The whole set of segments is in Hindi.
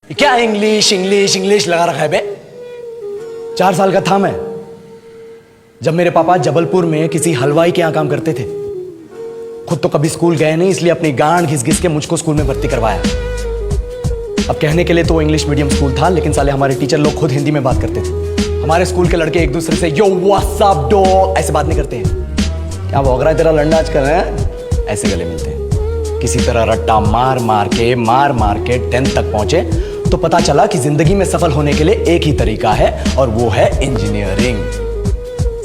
क्या इंग्लिश इंग्लिश इंग्लिश लगा रखा है बे। 4 साल का था मैं जब मेरे पापा जबलपुर में किसी हलवाई के यहां काम करते थे। खुद तो कभी स्कूल गए नहीं, इसलिए अपनी गांड घिस घिस के मुझको स्कूल में भर्ती करवाया। अब कहने के लिए तो इंग्लिश मीडियम स्कूल था, लेकिन साले हमारे टीचर लोग खुद हिंदी में बात करते थे। हमारे स्कूल के लड़के एक दूसरे से यो व्हाट्स अप डॉग ऐसे बात नहीं करते हैं। क्या भौंक रहा है तेरा लंडा आजकल है? ऐसे गले मिलते हैं। किसी तरह रट्टा मार मार के 10th तक पहुंचे तो पता चला कि जिंदगी में सफल होने के लिए एक ही तरीका है और वो है इंजीनियरिंग।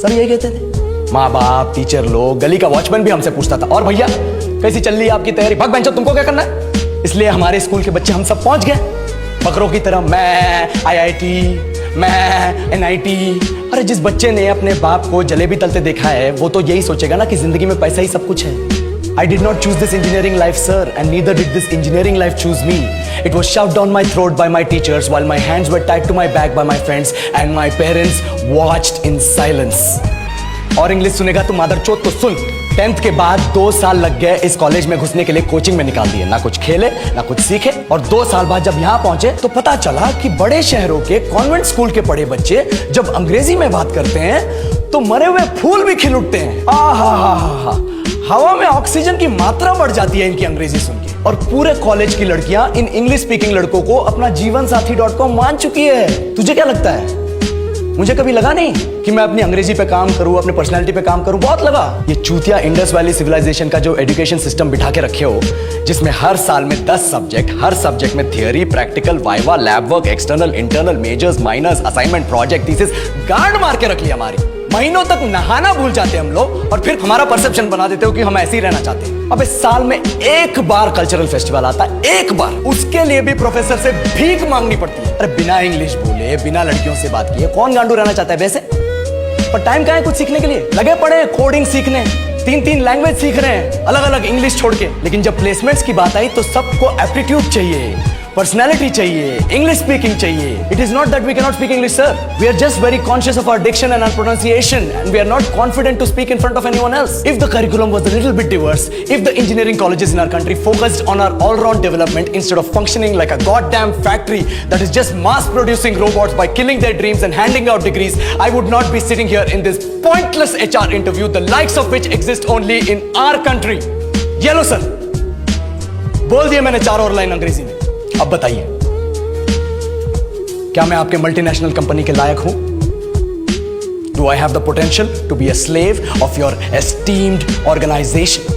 सब यही कहते थे। माँ बाप, टीचर लोग, गली का वॉचमैन भी हमसे पूछता था, और भैया कैसी चल रही है आपकी तैयारी? भग बेंचो, तुमको क्या करना है? इसलिए हमारे स्कूल के बच्चे हम सब पहुंच गए बकरों की तरह। मैं IIT, मैं NIT। अरे जिस बच्चे ने अपने बाप को जलेबी तलते देखा है वो तो यही सोचेगा ना कि जिंदगी में पैसा ही सब कुछ है। I did not choose this engineering life, sir, and neither did this engineering life choose me. It was shoved down my throat by my teachers while my hands were tied to my back by my friends and my parents watched in silence. और इंग्लिश सुनेगा तो मादरचोद तो सुन। 10th के बाद 2 साल लग गए इस कॉलेज में घुसने के लिए, कोचिंग में निकाल दिए। ना कुछ खेले ना कुछ सीखे, और 2 साल बाद जब यहाँ पहुंचे तो पता चला कि बड़े शहरों के कॉन्वेंट स्कूल के पढ़े बच्चे जब अंग्रेजी में बात करते हैं तो मरे हुए फूल भी खिल उठते हैं। आहा, हवा में ऑक्सीजन की मात्रा बढ़ जाती है इनकी अंग्रेजी सुन के। और पूरे कॉलेज की लड़कियां इन इंग्लिश स्पीकिंग लड़कों को अपना जीवनसाथी.com मान चुकी है। तुझे क्या लगता है? मुझे कभी लगा नहीं कि मैं अपनी अंग्रेजी पे काम करूं, अपने पर्सनालिटी पे काम करूं। बहुत लगा। ये चूतिया इंडस वैली सिविलाइजेशन का जो एजुकेशन सिस्टम बिठा के रखे हो, जिसमें हर साल में 10 सब्जेक्ट, हर सब्जेक्ट में theory, practical, viva, lab work, external, internal, majors, minors, assignment, project, thesis, गांड मार के रख लिया हमारी। महीनों तक नहाना भूल जाते हम लोग और फिर हमारा परसेप्शन बना देते हो कि हम ऐसे ही रहना चाहते हैं। अब इस साल में एक बार कल्चरल फेस्टिवल आता है, एक बार, उसके लिए भी प्रोफेसर से भीख मांगनी पड़ती है। अरे बिना इंग्लिश बोले, बिना लड़कियों से बात किए कौन गांडू रहना चाहता है वैसे? पर टाइम कहाँ है कुछ सीखने के लिए? लगे पड़े कोडिंग सीखने, 3 लैंग्वेज सीख रहे हैं अलग अलग इंग्लिश छोड़ के। लेकिन जब प्लेसमेंट्स की बात आई तो सबको एप्टीट्यूड चाहिए, पर्सनैलिटी चाहिए, इंग्लिश स्पीकिंग चाहिए। It is not that we cannot speak English, sir. We are just very conscious of our diction and our pronunciation, and we are not confident to speak in front of anyone else. If the curriculum was a little bit diverse, if the engineering colleges in our country focused on our all-round development instead of functioning like a goddamn factory that is just mass-producing robots by killing their dreams and handing out degrees, I would not be sitting here in this pointless HR interview, the likes of which exist only in our country. Yellow, sir. बोल दिया मैंने 4 और लाइन अंग्रेजी में। अब बताइए, क्या मैं आपके मल्टीनेशनल कंपनी के लायक हूं? Do I have the potential to be a slave of your esteemed organization?